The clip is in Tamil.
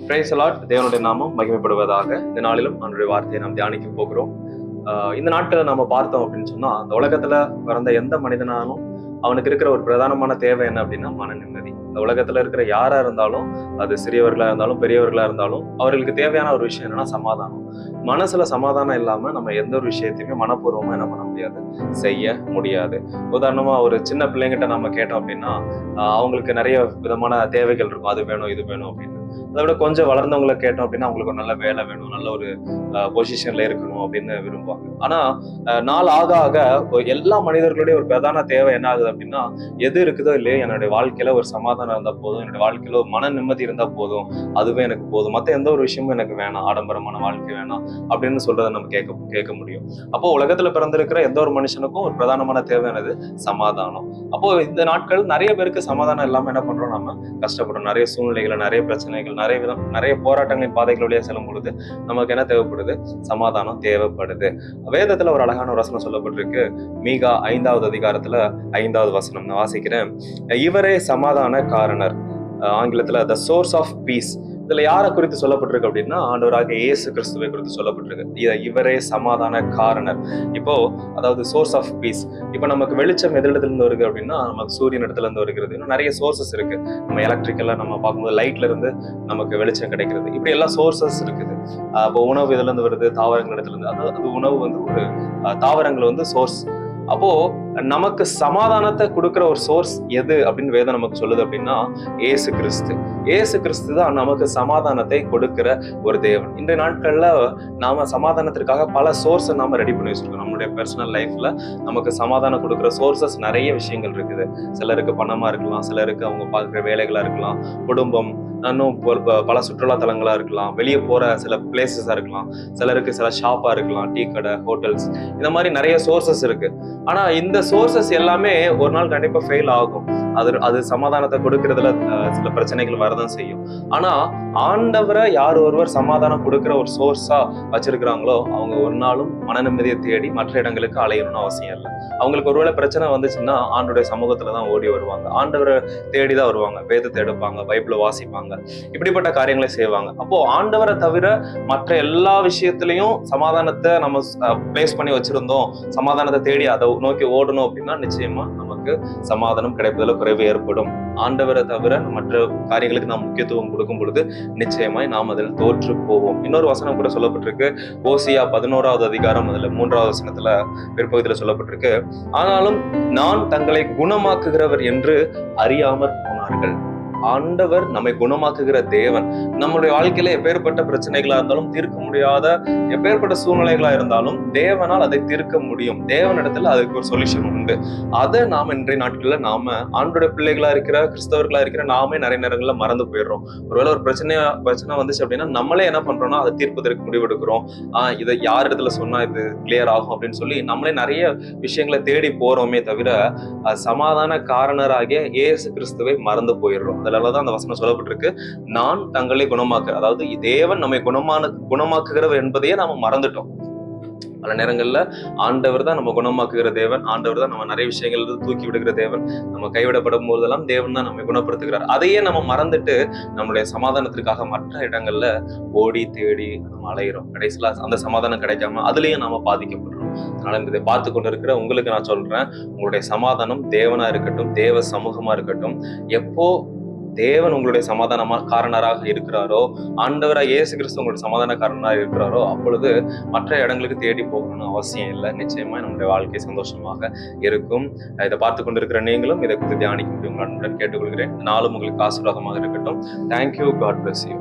Praise the Lord. தேவனுடைய நாமம் மகிமைப்படுவதாக. இந்த நாளிலும் அவனுடைய வார்த்தையை நாம் தியானிக்க போகிறோம். இந்த நாட்களை நம்ம பார்த்தோம் அப்படின்னு சொன்னா, அந்த உலகத்துல பிறந்த எந்த மனிதனாலும் அவனுக்கு இருக்கிற ஒரு பிரதானமான தேவை என்ன அப்படின்னா மன நிம்மதி. இந்த உலகத்துல இருக்கிற யாரா இருந்தாலும், அது சிறியவர்களா இருந்தாலும் பெரியவர்களா இருந்தாலும், அவர்களுக்கு தேவையான ஒரு விஷயம் என்னன்னா சமாதானம். மனசுல சமாதானம் இல்லாம நம்ம எந்த ஒரு விஷயத்தையுமே மனப்பூர்வமா என்ன பண்ண முடியாது, செய்ய முடியாது. உதாரணமா ஒரு சின்ன பிள்ளைங்கிட்ட நம்ம கேட்டோம் அப்படின்னா, அவங்களுக்கு நிறைய விதமான தேவைகள் இருக்கும். அது வேணும், இது வேணும் அப்படின்னு. அதை விட கொஞ்சம் வளர்ந்தவங்களை கேட்டோம் அப்படின்னா, அவங்களுக்கு ஒரு நல்ல வேலை வேணும், நல்ல ஒரு பொசிஷன்ல இருக்கணும் அப்படின்னு விரும்புவாங்க. ஆனா நாள் ஆக ஆக எல்லா மனிதர்களுடைய ஒரு பிரதான தேவை என்ன ஆகுது அப்படின்னா, எது இருக்குதோ இல்லையோ என்னுடைய வாழ்க்கையில ஒரு சமாதானம் இருந்தா போதும், என்னுடைய வாழ்க்கையில ஒரு மன நிம்மதி இருந்தா போதும், அதுவே எனக்கு போதும், மத்த எந்த ஒரு விஷயமும் எனக்கு வேணாம், ஆடம்பரமான வாழ்க்கை வேணாம் அப்படின்னு சொல்றதை நம்ம கேட்க முடியும். அப்போ உலகத்துல பிறந்திருக்கிற எந்த ஒரு மனுஷனுக்கும் ஒரு பிரதானமான தேவையானது சமாதானம். அப்போ இந்த நாட்கள் நிறைய பேருக்கு சமாதானம் இல்லாம என்ன பண்றோம், நம்ம கஷ்டப்படுறோம். நிறைய சூழ்நிலைகள், நிறைய பிரச்சனைகள், நிறைய போராட்டங்களின் பாதைகள் வழியா செல்லும் பொழுது நமக்கு என்ன தேவைப்படுது, சமாதானம் தேவைப்படுது. வேதத்துல ஒரு அழகான ஒரு வசனம் சொல்லப்பட்டிருக்கு. மீகா 5வது அதிகாரத்துல 5வது வசனம் நான் வாசிக்கிறேன். இவரே சமாதான காரணர், ஆங்கிலத்துல த சோர்ஸ் ஆஃப் பீஸ். இதுல யாரை குறித்து சொல்லப்பட்டிருக்கு அப்படின்னா, ஆண்டவராகிய இயேசு கிறிஸ்துவை குறித்து சொல்லப்பட்டிருக்கு. இவரே சமாதான காரணர். இப்போ அதாவது சோர்ஸ் ஆஃப் பீஸ். இப்போ நமக்கு வெளிச்சம் எதிரிடத்துல இருந்து வருது அப்படின்னா, நமக்கு சூரியன் இடத்துல இருந்து வருகிறது. இன்னும் நிறைய சோர்சஸ் இருக்கு. நம்ம எலக்ட்ரிக்கலா நம்ம பார்க்கும்போது லைட்ல இருந்து நமக்கு வெளிச்சம் கிடைக்கிறது. இப்படி எல்லா சோர்சஸ் இருக்குது. இப்போ உணவு இதுல இருந்து வருது, தாவரங்கள் இடத்துல இருந்து. அது உணவு ஒரு தாவரங்கள் சோர்ஸ். அப்போ நமக்கு சமாதானத்தை கொடுக்கிற ஒரு சோர்ஸ் எது அப்படின்னு வேதம் நமக்கு சொல்லுது அப்படின்னா, ஏசு கிறிஸ்து. ஏசு கிறிஸ்து தான் நமக்கு சமாதானத்தை கொடுக்கிற ஒரு தேவன். இன்றைய நாட்கள்ல நாம சமாதானத்திற்காக பல சோர்ஸை நாம ரெடி பண்ணி வச்சிருக்கோம். நம்மளுடைய பர்சனல் லைஃப்ல நமக்கு சமாதானம் கொடுக்கிற சோர்சஸ் நிறைய விஷயங்கள் இருக்குது. சிலருக்கு பணமா இருக்கலாம், சிலருக்கு அவங்க பார்க்குற வேலைகளா இருக்கலாம், குடும்பம், இன்னும் பல சுற்றுலா தலங்களா இருக்கலாம், வெளியே போற சில பிளேசஸா இருக்கலாம், சிலருக்கு சில ஷாப்பா இருக்கலாம், டீ கடை, ஹோட்டல்ஸ், இந்த மாதிரி நிறைய சோர்சஸ் இருக்கு. ஆனா இந்த சோர்சஸ் எல்லாமே ஒரு நாள் கண்டிப்பா ஃபெயில் ஆகும். அது சமாதானத்தை கொடுக்கறதுல சில பிரச்சனைகள் வரதான் செய்யும். ஆனா ஆண்டவரை யார் ஒருவர் சமாதானம் கொடுக்கிற ஒரு சோர்ஸா வச்சிருக்கிறாங்களோ, அவங்க ஒரு நாளும் மன நிம்மதியை தேடி மற்ற இடங்களுக்கு அலையணும்னு அவசியம் இல்லை. அவங்களுக்கு ஒருவேளை பிரச்சனை வந்துச்சுன்னா ஆண்டவருடைய சமூகத்துலதான் ஓடி வருவாங்க, ஆண்டவரை தேடிதான் வருவாங்க, வேதத்தை எடுப்பாங்க, பைபிளை வாசிப்பாங்க, இப்படிப்பட்ட காரியங்களை செய்வாங்க. அப்போ ஆண்டவரை தவிர மற்ற எல்லா விஷயத்திலையும் சமாதானத்தை நம்ம பிளேஸ் பண்ணி வச்சிருந்தோம், சமாதானத்தை தேடி அதை நோக்கி ஓடணும் அப்படின்னா நிச்சயமா நமக்கு சமாதானம் கிடைப்பதில் குறைவு ஏற்படும். ஆண்டவரை தவிர மற்ற காரியங்களுக்கு நாம் முக்கியத்துவம் கொடுக்கும் பொழுது நிச்சயமாய் நாம் அதில் தோற்று போவோம். இன்னொரு வசனம் கூட சொல்லப்பட்டிருக்கு. ஓசியா 11வது அதிகாரம் அதுல 3வது வசனத்துல பிற்பகுதியில சொல்லப்பட்டிருக்கு. ஆனாலும் நான் தங்களை குணமாக்குகிறவர் என்று அறியாமற் போனார்கள். ஆண்டவர் நம்மை குணமாக்குகிற தேவன். நம்முடைய வாழ்க்கையில எப்பேற்பட்ட பிரச்சனைகளா இருந்தாலும், தீர்க்க முடியாத எப்பேற்பட்ட சூழ்நிலைகளா இருந்தாலும் தேவனால் அதை தீர்க்க முடியும். தேவனிடத்துல அதுக்கு ஒரு சொல்யூஷன் உண்டு. அதை நாம இன்றைய நாட்கள்ல நாம ஆண்டோட பிள்ளைகளா இருக்கிற கிறிஸ்தவர்களா இருக்கிற நாமே நிறைய நேரங்கள்ல மறந்து போயிடுறோம். ஒருவேளை ஒரு பிரச்சனை வந்துச்சு அப்படின்னா நம்மளே என்ன பண்றோம்னா அதை தீர்ப்பதற்கு முடிவெடுக்கிறோம். இதை யார் இடத்துல சொன்னா இது கிளியர் ஆகும் அப்படின்னு சொல்லி நம்மளே நிறைய விஷயங்களை தேடி போறோமே தவிர சமாதான காரணராகிய இயேசு கிறிஸ்துவை மறந்து போயிடுறோம். அதனாலதான் அந்த வசனம் சொல்லப்பட்டிருக்கு. நான் தங்களை குணமாக்க, அதாவது தேவன் நம்மை குணமாக்குகிறவர் என்பதையே நாம மறந்துட்டோம். பல நேரங்கள்ல ஆண்டவர் தான் நம்ம குணமாக்குகிற தேவன், ஆண்டவர் தான் நம்ம நிறைய விஷயங்கள் தூக்கி விடுகிற தேவன். நம்ம கைவிடப்படும் போதெல்லாம் தேவன் தான் நம்மை குணப்படுத்துகிறார். அதையே நம்ம மறந்துட்டு நம்மளுடைய சமாதானத்திற்காக மற்ற இடங்கள்ல ஓடி தேடி நம்ம அலைகிறோம். கடைசியில அந்த சமாதானம் கிடைக்காம அதுலயும் நாம பாதிக்கப்படுறோம். அதனால இதை பார்த்து கொண்டு இருக்கிற உங்களுக்கு நான் சொல்றேன், உங்களுடைய சமாதானம் தேவனா இருக்கட்டும், தேவ சமூகமா இருக்கட்டும். எப்போ தேவன் உங்களுடைய சமாதான காரணராக இருக்கிறாரோ, ஆண்டவராக இயேசு கிறிஸ்து உங்களுடைய சமாதான காரணராக இருக்கிறாரோ, அப்பொழுது மற்ற இடங்களுக்கு தேடி போகணும்னு அவசியம் இல்லை. நிச்சயமா நம்முடைய வாழ்க்கை சந்தோஷமாக இருக்கும். இதை பார்த்து கொண்டிருக்கிற நீங்களும் இதை குறித்து தியானிக்க முடியும் உங்களுடன் கேட்டுக்கொள்கிறேன். நாளும் உங்களுக்கு ஆசீர்வாதமாக இருக்கட்டும். தேங்க்யூ. God bless you.